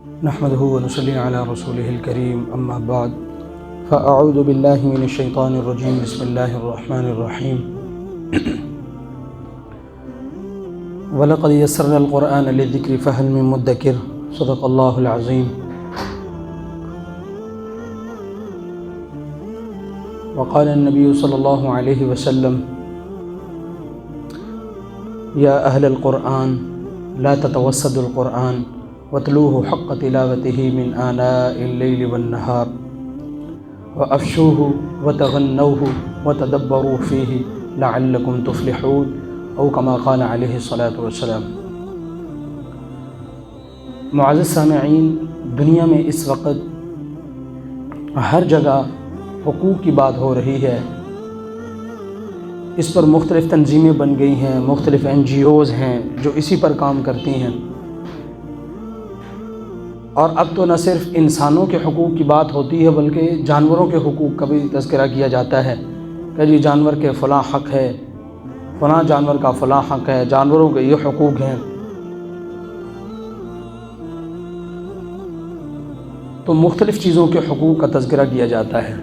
نحمده ونصلي على رسوله الكريم اما بعد فاعوذ بالله من الشيطان الرجيم بسم الله الرحمن الرحيم ولقد يسرنا القرآن للذكر فهل من مدكر صدق الله العظيم وقال النبي صلى الله عليه وسلم يا أهل القرآن لا تتوسدوا القرآن واتلوه حق تلاوته من آناء الليل والنهار وأفشوه وتغنوه وتدبروا فيه لعلكم تفلحون او كما قال علیہ الصلاۃ والسلام۔ معزز سامعین، دنیا میں اس وقت ہر جگہ حقوق کی بات ہو رہی ہے۔ اس پر مختلف تنظیمیں بن گئی ہیں، مختلف NGOs ہیں جو اسی پر کام کرتی ہیں، اور اب تو نہ صرف انسانوں کے حقوق کی بات ہوتی ہے بلکہ جانوروں کے حقوق کا بھی تذکرہ کیا جاتا ہے کہ جی جانور کے فلاں حق ہے، فلاں جانور کا فلاں حق ہے، جانوروں کے یہ حقوق ہیں۔ تو مختلف چیزوں کے حقوق کا تذکرہ کیا جاتا ہے۔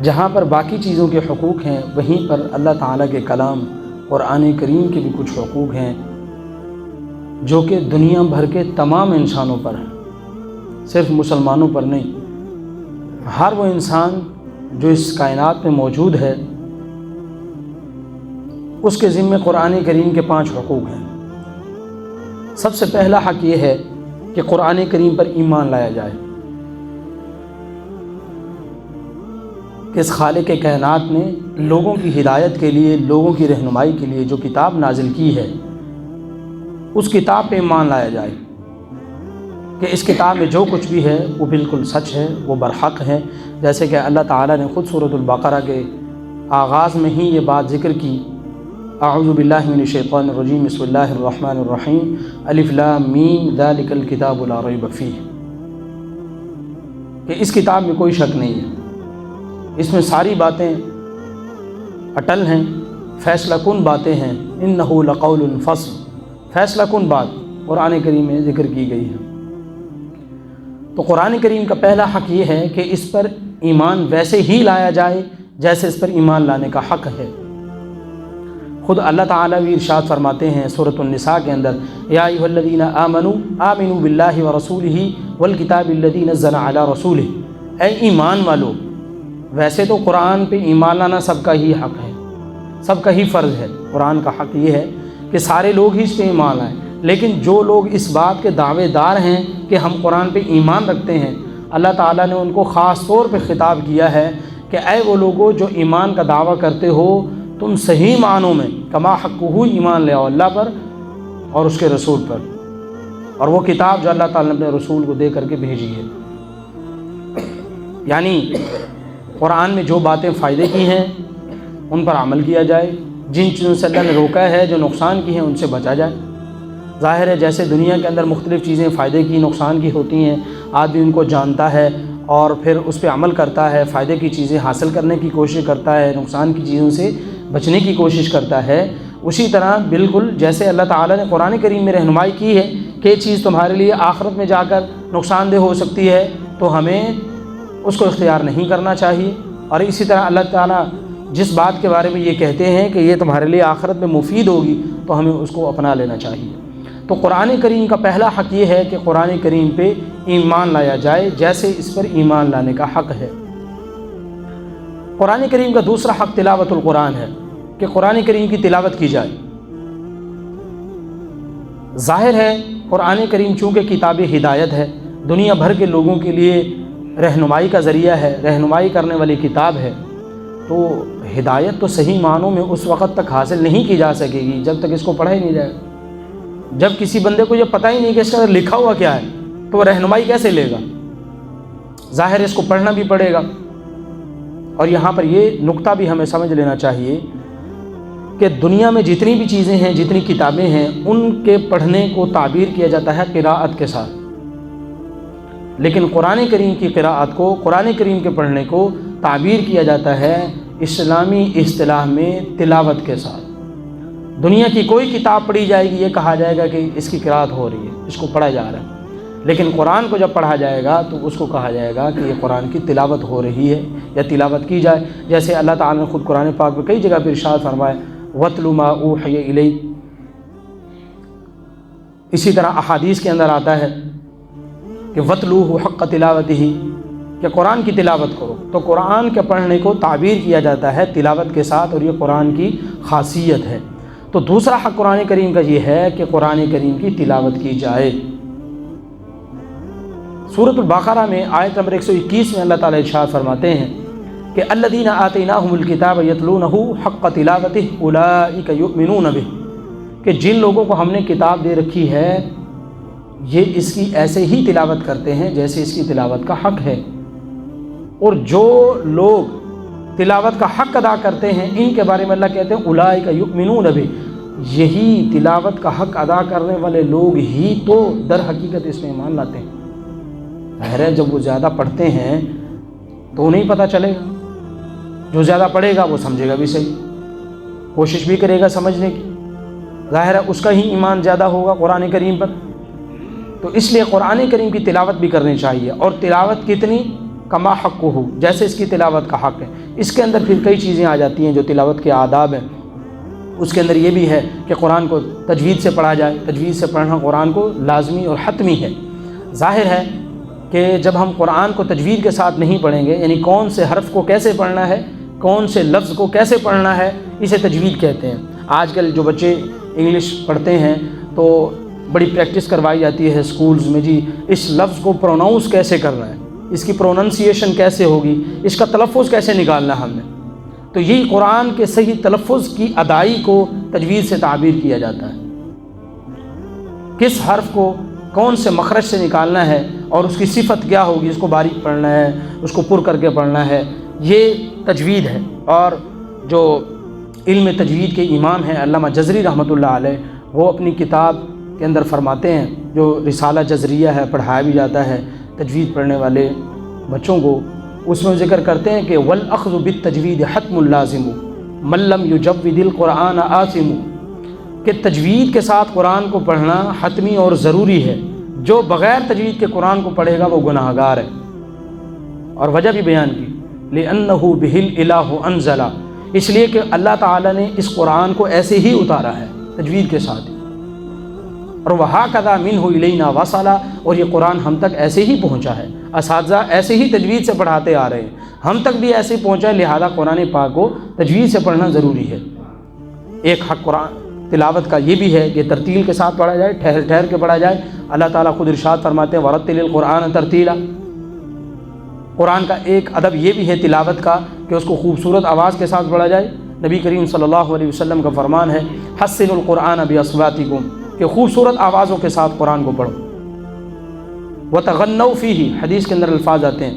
جہاں پر باقی چیزوں کے حقوق ہیں وہیں پر اللہ تعالیٰ کے کلام قرآن کریم کے بھی کچھ حقوق ہیں جو کہ دنیا بھر کے تمام انسانوں پر ہیں، صرف مسلمانوں پر نہیں۔ ہر وہ انسان جو اس کائنات میں موجود ہے اس کے ذمے قرآن کریم کے 5 حقوق ہیں۔ سب سے پہلا حق یہ ہے کہ قرآن کریم پر ایمان لایا جائے کہ اس خالق کائنات نے لوگوں کی ہدایت کے لیے، لوگوں کی رہنمائی کے لیے جو کتاب نازل کی ہے اس کتاب پہ ایمان لایا جائے کہ اس کتاب میں جو کچھ بھی ہے وہ بالکل سچ ہے، وہ برحق ہے۔ جیسے کہ اللہ تعالیٰ نے خود سورۃ البقرہ کے آغاز میں ہی یہ بات ذکر کی، اعوذ باللہ من الشیطان الرجیم بسم اللہ الرحمن الرحیم الف لام میم ذالک الکتاب لا ریب فیہ، کہ اس کتاب میں کوئی شک نہیں ہے، اس میں ساری باتیں اٹل ہیں، فیصلہ کن باتیں ہیں، انہ لقول فصل، فیصلہ کن بات قرآن کریم میں ذکر کی گئی ہے۔ تو قرآن کریم کا پہلا حق یہ ہے کہ اس پر ایمان ویسے ہی لایا جائے جیسے اس پر ایمان لانے کا حق ہے۔ خود اللہ تعالیٰ بھی ارشاد فرماتے ہیں سورۃ النساء کے اندر، یا ایھا الذین آمنوا آمنوا باللہ ورسولہ والکتاب الذی نزل علی رسولہ، اے ایمان والو، ویسے تو قرآن پہ ایمان لانا سب کا ہی حق ہے، سب کا ہی فرض ہے۔ قرآن کا حق یہ ہے کہ سارے لوگ ہی اس پہ ایمان لائیں، لیکن جو لوگ اس بات کے دعوے دار ہیں کہ ہم قرآن پہ ایمان رکھتے ہیں، اللہ تعالیٰ نے ان کو خاص طور پہ خطاب کیا ہے کہ اے وہ لوگوں جو ایمان کا دعویٰ کرتے ہو، تم صحیح معنوں میں کما حقہ ایمان لے آؤ اللہ پر اور اس کے رسول پر، اور وہ کتاب جو اللہ تعالیٰ نے اپنے رسول کو دے کر کے بھیجی ہے۔ یعنی قرآن میں جو باتیں فائدے کی ہیں ان پر عمل کیا جائے، جن چیزوں سے اللہ نے روکا ہے، جو نقصان کی ہیں، ان سے بچا جائے۔ ظاہر ہے جیسے دنیا کے اندر مختلف چیزیں فائدے کی، نقصان کی ہوتی ہیں، آدمی ان کو جانتا ہے اور پھر اس پہ عمل کرتا ہے، فائدے کی چیزیں حاصل کرنے کی کوشش کرتا ہے، نقصان کی چیزوں سے بچنے کی کوشش کرتا ہے۔ اسی طرح بالکل جیسے اللہ تعالیٰ نے قرآن کریم میں رہنمائی کی ہے کہ یہ چیز تمہارے لیے آخرت میں جا کر نقصان دہ ہو سکتی ہے، تو ہمیں اس کو اختیار نہیں کرنا چاہیے۔ اور اسی طرح اللہ تعالیٰ جس بات کے بارے میں یہ کہتے ہیں کہ یہ تمہارے لیے آخرت میں مفید ہوگی تو ہمیں اس کو اپنا لینا چاہیے۔ تو قرآن کریم کا پہلا حق یہ ہے کہ قرآن کریم پہ ایمان لایا جائے جیسے اس پر ایمان لانے کا حق ہے۔ قرآن کریم کا دوسرا حق تلاوت القرآن ہے کہ قرآن کریم کی تلاوت کی جائے۔ ظاہر ہے قرآن کریم چونکہ کتاب ہدایت ہے، دنیا بھر کے لوگوں کے لیے رہنمائی کا ذریعہ ہے، رہنمائی کرنے والی کتاب ہے، تو ہدایت تو صحیح معنوں میں اس وقت تک حاصل نہیں کی جا سکے گی جب تک اس کو پڑھا ہی نہیں جائے۔ جب کسی بندے کو یہ پتہ ہی نہیں کہ اس کا لکھا ہوا کیا ہے تو وہ رہنمائی کیسے لے گا؟ ظاہر اس کو پڑھنا بھی پڑے گا۔ اور یہاں پر یہ نقطہ بھی ہمیں سمجھ لینا چاہیے کہ دنیا میں جتنی بھی چیزیں ہیں، جتنی کتابیں ہیں، ان کے پڑھنے کو تعبیر کیا جاتا ہے قراءت کے ساتھ، لیکن قرآن کریم کی قراءت کو، قرآن کریم کے پڑھنے کو تعبیر کیا جاتا ہے اسلامی اصطلاح میں تلاوت کے ساتھ۔ دنیا کی کوئی کتاب پڑھی جائے گی، یہ کہا جائے گا کہ اس کی قرأت ہو رہی ہے، اس کو پڑھا جا رہا ہے، لیکن قرآن کو جب پڑھا جائے گا تو اس کو کہا جائے گا کہ یہ قرآن کی تلاوت ہو رہی ہے یا تلاوت کی جائے۔ جیسے اللہ تعالیٰ نے خود قرآن پاک میں کئی جگہ پہ ارشاد فرمایا وَاتْلُ مَا أُوحِيَ إِلَيْكَ، اسی طرح احادیث کے اندر آتا ہے کہ وَاتْلُوهُ حَقَّ تِلَاوَتِهِ، کہ قرآن کی تلاوت کرو۔ تو قرآن کے پڑھنے کو تعبیر کیا جاتا ہے تلاوت کے ساتھ، اور یہ قرآن کی خاصیت ہے۔ تو دوسرا حق قرآن کریم کا یہ ہے کہ قرآن کریم کی تلاوت کی جائے۔ سورۃ البقرہ میں آیت نمبر 121 میں اللہ تعالیٰ ارشاد فرماتے ہیں کہ الذین آتیناہم الکتاب یتلونہ حق تلاوتہ اولئک یؤمنون بہ، کہ جن لوگوں کو ہم نے کتاب دے رکھی ہے یہ اس کی ایسے ہی تلاوت کرتے ہیں جیسے اس کی تلاوت کا حق ہے، اور جو لوگ تلاوت کا حق ادا کرتے ہیں ان کے بارے میں اللہ کہتے ہیں اولئک یؤمنون بہ، یہی تلاوت کا حق ادا کرنے والے لوگ ہی تو در حقیقت اس میں ایمان لاتے ہیں۔ ظاہر ہے جب وہ زیادہ پڑھتے ہیں تو انہیں پتہ چلے گا، جو زیادہ پڑھے گا وہ سمجھے گا بھی صحیح، کوشش بھی کرے گا سمجھنے کی، ظاہر ہے اس کا ہی ایمان زیادہ ہوگا قرآن کریم پر۔ تو اس لیے قرآن کریم کی تلاوت بھی کرنی چاہیے، اور تلاوت کتنی کما حق ہو، جیسے اس کی تلاوت کا حق ہے۔ اس کے اندر پھر کئی چیزیں آ جاتی ہیں جو تلاوت کے آداب ہیں، اس کے اندر یہ بھی ہے کہ قرآن کو تجوید سے پڑھا جائے، تجوید سے پڑھنا قرآن کو لازمی اور حتمی ہے۔ ظاہر ہے کہ جب ہم قرآن کو تجوید کے ساتھ نہیں پڑھیں گے، یعنی کون سے حرف کو کیسے پڑھنا ہے، کون سے لفظ کو کیسے پڑھنا ہے، اسے تجوید کہتے ہیں۔ آج کل جو بچے انگلش پڑھتے ہیں تو بڑی پریکٹس کروائی جاتی ہے اسکولز میں، جی اس لفظ کو پروناؤنس کیسے کرنا ہے، اس کی پروننسیشن کیسے ہوگی، اس کا تلفظ کیسے نکالنا ہے ہم نے۔ تو یہی قرآن کے صحیح تلفظ کی ادائی کو تجوید سے تعبیر کیا جاتا ہے، کس حرف کو کون سے مخرج سے نکالنا ہے اور اس کی صفت کیا ہوگی، اس کو باریک پڑھنا ہے، اس کو پر کر کے پڑھنا ہے، یہ تجوید ہے۔ اور جو علم تجوید کے امام ہیں علامہ جزری رحمۃ اللہ علیہ، وہ اپنی کتاب کے اندر فرماتے ہیں، جو رسالہ جزریہ ہے پڑھایا بھی جاتا ہے تجوید پڑھنے والے بچوں کو، اس میں ذکر کرتے ہیں کہ والأخذ بالتجوید حتم لازم من لم یجود القرآن آثم، کہ تجوید کے ساتھ قرآن کو پڑھنا حتمی اور ضروری ہے، جو بغیر تجوید کے قرآن کو پڑھے گا وہ گناہ گار ہے۔ اور وجہ بھی بیان کی لِأَنَّهُ بِهِ الْإِلَٰهُ أَنزَلَ، اس لیے کہ اللہ تعالیٰ نے اس قرآن کو ایسے ہی اتارا ہے تجوید کے ساتھ، اور وَهَكَذَا مِنْهُ إِلَيْنَا وَصَلَ، اور یہ قرآن ہم تک ایسے ہی پہنچا ہے، اساتذہ ایسے ہی تجوید سے پڑھاتے آ رہے ہیں، ہم تک بھی ایسے ہی پہنچا ہے، لہذا قرآن پاک کو تجوید سے پڑھنا ضروری ہے۔ ایک حق قرآن تلاوت کا یہ بھی ہے کہ ترتیل کے ساتھ پڑھا جائے، ٹھہر ٹھہر کے پڑھا جائے۔ اللہ تعالیٰ خود ارشاد فرماتے ہیں وَرَتِّلِ الْقُرْآنَ تَرْتِيلًا، قرآن کا ایک ادب یہ بھی ہے تلاوت کا کہ اس کو خوبصورت آواز کے ساتھ پڑھا جائے۔ نبی کریم صلی اللہ علیہ وسلم کا فرمان ہے حسنوا القرآن بأصواتکم، کہ خوبصورت آوازوں کے ساتھ قرآن کو پڑھو۔ وَتَغَنَّوْا فِيهِ، حدیث کے اندر الفاظ آتے ہیں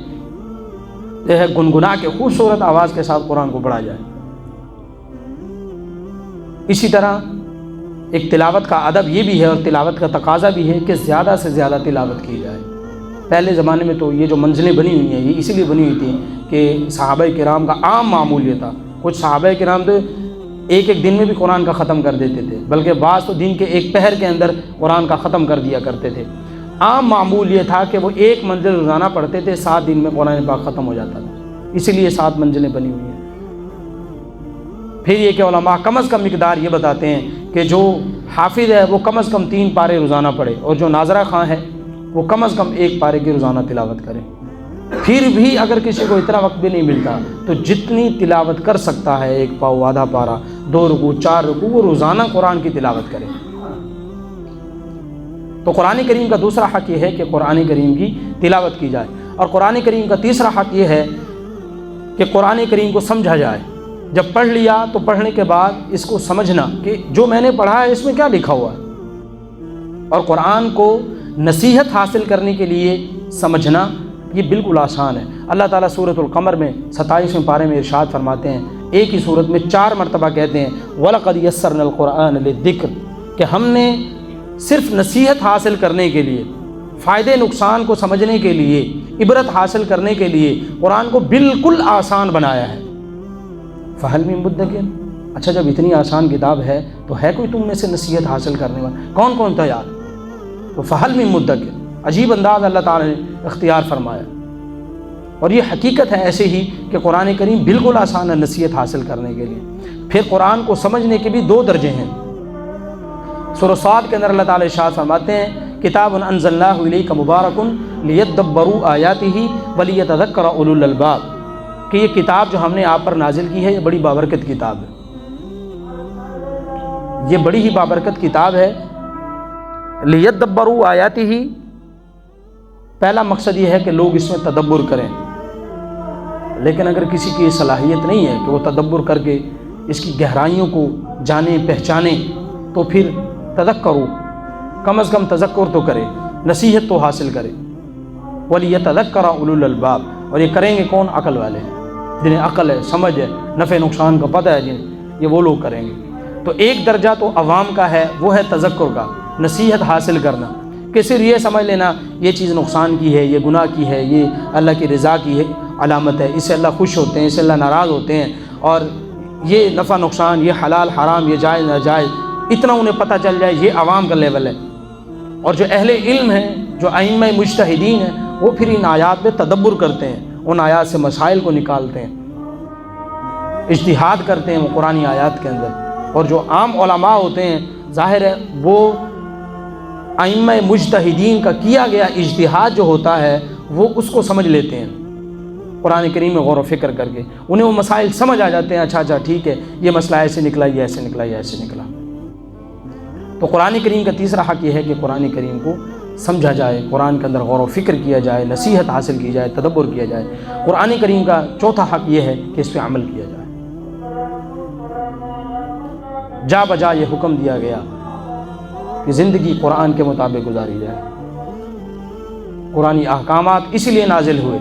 یہ ہے گنگنا کے خوبصورت آواز کے ساتھ قرآن کو پڑھا جائے۔ اسی طرح ایک تلاوت کا ادب یہ بھی ہے اور تلاوت کا تقاضا بھی ہے کہ زیادہ سے زیادہ تلاوت کی جائے۔ پہلے زمانے میں تو یہ جو منزلیں بنی ہوئی ہیں یہ اسی لیے بنی ہوئی تھیں کہ صحابہ کرام کا عام معمول یہ تھا، کچھ صحابہ کرام تو ایک ایک دن میں بھی قرآن کا ختم کر دیتے تھے، بلکہ بعض تو دن کے ایک پہر کے اندر قرآن کا ختم کر دیا کرتے تھے۔ عام معمول یہ تھا کہ وہ ایک منزل روزانہ پڑھتے تھے، 7 دن میں قرآن پاک ختم ہو جاتا تھا، اسی لیے 7 منزلیں بنی ہوئی ہیں۔ پھر یہ کہ علماء کم از کم مقدار یہ بتاتے ہیں کہ جو حافظ ہے وہ کم از کم 3 پارے روزانہ پڑھے، اور جو ناظرہ خواں ہے وہ کم از کم 1 پارے کی روزانہ تلاوت کرے۔ پھر بھی اگر کسی کو اتنا وقت بھی نہیں ملتا تو جتنی تلاوت کر سکتا ہے، 1 پاؤ، آدھا پارا، 2 رکوع، 4 رکوع، وہ روزانہ قرآن کی تلاوت کرے۔ تو قرآن کریم کا دوسرا حق یہ ہے کہ قرآن کریم کی تلاوت کی جائے، اور قرآن کریم کا تیسرا حق یہ ہے کہ قرآن کریم کو سمجھا جائے۔ جب پڑھ لیا تو پڑھنے کے بعد اس کو سمجھنا کہ جو میں نے پڑھا ہے اس میں کیا لکھا ہوا ہے، اور قرآن کو نصیحت حاصل کرنے کے لیے سمجھنا یہ بالکل آسان ہے۔ اللہ تعالیٰ سورۃ القمر میں 27ویں پارے میں ارشاد فرماتے ہیں، ایک ہی سورت میں 4 مرتبہ کہتے ہیں وَلَقَدْ يَسَّرْنَا الْقُرْآنَ لِلذِّكْرِ، کہ ہم نے صرف نصیحت حاصل کرنے کے لیے، فائدے نقصان کو سمجھنے کے لیے، عبرت حاصل کرنے کے لیے قرآن کو بالکل آسان بنایا ہے۔ فَهَلْ مِن مُدَّكِرٍ، اچھا جب اتنی آسان کتاب ہے تو ہے کوئی تم میں سے نصیحت حاصل کرنے والا؟ کون کون تیار؟ تو فہل من مدکر، عجیب انداز اللہ تعالیٰ نے اختیار فرمایا۔ اور یہ حقیقت ہے ایسے ہی کہ قرآن کریم بالکل آسان ہے نصیحت حاصل کرنے کے لیے۔ پھر قرآن کو سمجھنے کے بھی 2 درجے ہیں۔ سورہ صاد کے اندر اللہ تعالیٰ ارشاد فرماتے ہیں کتاب انزلناہ الیک مبارک لیدبروا آیاتہ ولیتذکر اولو الالباب، کہ یہ کتاب جو ہم نے آپ پر نازل کی ہے یہ بڑی بابرکت کتاب ہے، یہ بڑی ہی بابرکت کتاب ہے۔ لیدبروا آیاتہ، پہلا مقصد یہ ہے کہ لوگ اس میں تدبر کریں، لیکن اگر کسی کی یہ صلاحیت نہیں ہے کہ وہ تدبر کر کے اس کی گہرائیوں کو جانے پہچانے تو پھر تذکروا، کم از کم تذکر تو کرے، نصیحت تو حاصل کرے۔ وَلِيَتَذَكَّرَ أُولُو الْأَلْبَابِ، اور یہ کریں گے کون؟ عقل والے، جنہیں عقل ہے، سمجھ ہے، نفع نقصان کا پتہ ہے جنہیں، یہ وہ لوگ کریں گے۔ تو ایک درجہ تو عوام کا ہے، وہ ہے تذکر کا، نصیحت حاصل کرنا، کہ صرف یہ سمجھ لینا یہ چیز نقصان کی ہے، یہ گناہ کی ہے، یہ اللہ کی رضا کی ہے علامت ہے، اس سے اللہ خوش ہوتے ہیں، اس سے اللہ ناراض ہوتے ہیں، اور یہ نفع نقصان، یہ حلال حرام، یہ جائز ناجائز، اتنا انہیں پتہ چل جائے، یہ عوام کا لیول ہے۔ اور جو اہل علم ہیں، جو ائمہ مجتہدین ہیں، وہ پھر ان آیات پہ تدبر کرتے ہیں، ان آیات سے مسائل کو نکالتے ہیں، اجتہاد کرتے ہیں وہ قرآنی آیات کے اندر۔ اور جو عام علماء ہوتے ہیں، ظاہر ہے وہ ائمہ مجتہدین کا کیا گیا اجتہاد جو ہوتا ہے وہ اس کو سمجھ لیتے ہیں قرآن کریم میں غور و فکر کر کے، انہیں وہ مسائل سمجھ آ جاتے ہیں، اچھا ٹھیک ہے یہ مسئلہ ایسے نکلا، یہ ایسے نکلا، یہ ایسے نکلا۔ تو قرآن کریم کا تیسرا حق یہ ہے کہ قرآن کریم کو سمجھا جائے، قرآن کے اندر غور و فکر کیا جائے، نصیحت حاصل کی جائے، تدبر کیا جائے۔ قرآن کریم کا چوتھا حق یہ ہے کہ اس پہ عمل کیا جائے۔ جا بجا یہ حکم دیا گیا کہ زندگی قرآن کے مطابق گزاری جائے۔ قرآنی احکامات اس لیے نازل ہوئے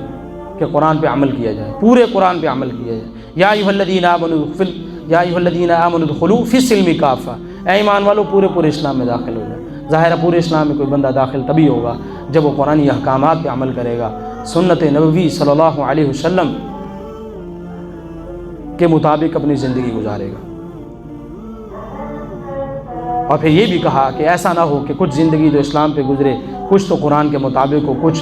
کہ قرآن پہ عمل کیا جائے، پورے قرآن پہ عمل کیا جائے۔ یا ایھا الذین آمنوا ادخلوا فی السلم کافہ، اے ایمان والو پورے اسلام میں داخل ہو جائے۔ ظاہر ہے پورے اسلام میں کوئی بندہ داخل تبھی ہوگا جب وہ قرآنی احکامات پہ عمل کرے گا، سنت نبوی صلی اللہ علیہ وسلم کے مطابق اپنی زندگی گزارے گا۔ اور پھر یہ بھی کہا کہ ایسا نہ ہو کہ کچھ زندگی جو اسلام پہ گزرے، کچھ تو قرآن کے مطابق ہو، کچھ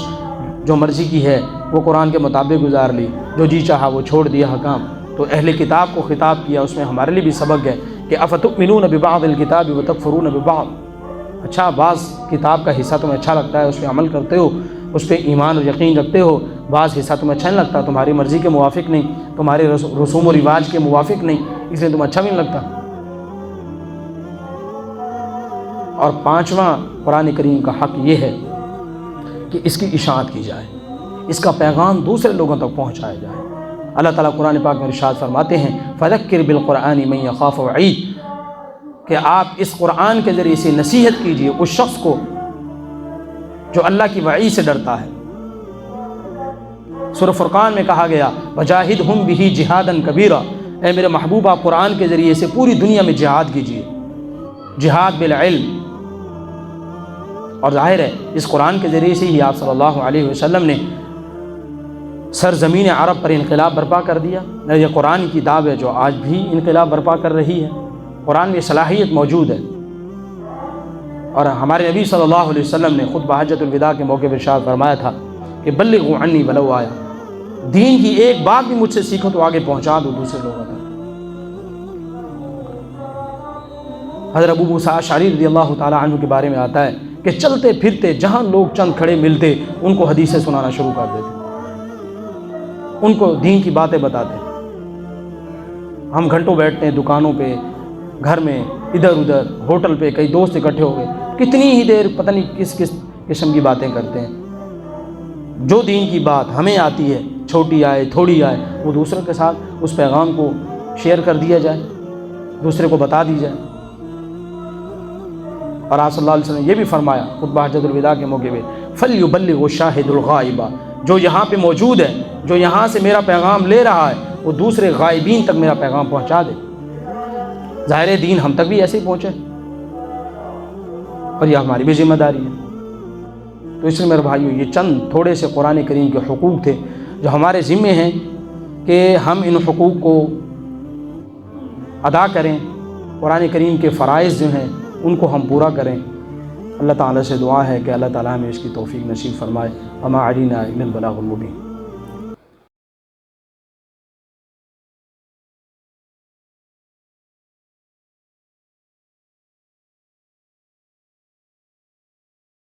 جو مرضی کی ہے وہ قرآن کے مطابق گزار لی، جو جی چاہا وہ چھوڑ دیا حکام۔ تو اہل کتاب کو خطاب کیا، اس میں ہمارے لیے بھی سبق ہے کہ افتؤمنون ببعض الکتاب وتکفرون ببعض، اچھا بعض کتاب کا حصہ تمہیں اچھا لگتا ہے، اس پہ عمل کرتے ہو، اس پہ ایمان اور یقین رکھتے ہو، بعض حصہ تمہیں اچھا نہیں لگتا، تمہاری مرضی کے موافق نہیں، تمہارے رسوم و رواج کے موافق نہیں، اس لیے تمہیں اچھا بھی نہیں لگتا۔ اور پانچواں قرآن کریم کا حق یہ ہے کہ اس کی اشاعت کی جائے، اس کا پیغام دوسرے لوگوں تک پہنچایا جائے۔ اللہ تعالیٰ قرآن پاک میں ارشاد فرماتے ہیں فذکر بالقرآن من یخاف وعید، کہ آپ اس قرآن کے ذریعے سے نصیحت کیجیے اس شخص کو جو اللہ کی وعید سے ڈرتا ہے۔ سورہ فرقان میں کہا گیا وجاہدہم بہ جہادا کبیرا، اے میرے محبوب آپ قرآن کے ذریعے سے پوری دنیا میں جہاد کیجیے، جہاد بالعلم۔ اور ظاہر ہے اس قرآن کے ذریعے سے ہی آپ صلی اللہ علیہ وسلم نے سرزمین عرب پر انقلاب برپا کر دیا۔ یہ قرآن کی کتاب ہے جو آج بھی انقلاب برپا کر رہی ہے، قرآن میں صلاحیت موجود ہے۔ اور ہمارے نبی صلی اللہ علیہ وسلم نے خود بحجۃ الوداع کے موقع پر ارشاد فرمایا تھا کہ بلغوا عنی ولو آیا، دین کی ایک بات بھی مجھ سے سیکھو تو آگے پہنچا دو دوسرے لوگوں تک۔ حضرت ابو موسیٰ اشعری رضی اللہ تعالی عنہ کے بارے میں آتا ہے کہ چلتے پھرتے جہاں لوگ چند کھڑے ملتے ان کو حدیثیں سنانا شروع کر دیتے، ان کو دین کی باتیں بتاتے۔ ہم گھنٹوں بیٹھتے ہیں دکانوں پہ، گھر میں، ادھر ادھر، ہوٹل پہ، کئی دوست اکٹھے ہو گئے، کتنی ہی دیر پتہ نہیں کس قسم کی باتیں کرتے ہیں۔ جو دین کی بات ہمیں آتی ہے، چھوٹی آئے تھوڑی آئے، وہ دوسروں کے ساتھ اس پیغام کو شیئر کر دیا جائے، دوسرے کو بتا دی جائے۔ اور آپ صلی اللہ علیہ وسلم نے یہ بھی فرمایا خطبہ حجۃ الوداع کے موقع پہ فَلْيُبَلِّغُ الشَّاهِدُ الْغَائِبَ، جو یہاں پہ موجود ہے، جو یہاں سے میرا پیغام لے رہا ہے، وہ دوسرے غائبین تک میرا پیغام پہنچا دے۔ ظاہر دین ہم تک بھی ایسے ہی پہنچے، اور یہ ہماری بھی ذمہ داری ہے۔ تو اس لیے میرے بھائیو یہ چند تھوڑے سے قرآن کریم کے حقوق تھے جو ہمارے ذمے ہیں کہ ہم ان حقوق کو ادا کریں، قرآن کریم کے فرائض جو ہیں ان کو ہم پورا کریں۔ اللہ تعالیٰ سے دعا ہے کہ اللہ تعالیٰ ہمیں اس کی توفیق نصیب فرمائے۔ وما علینا الا البلاغ المبین۔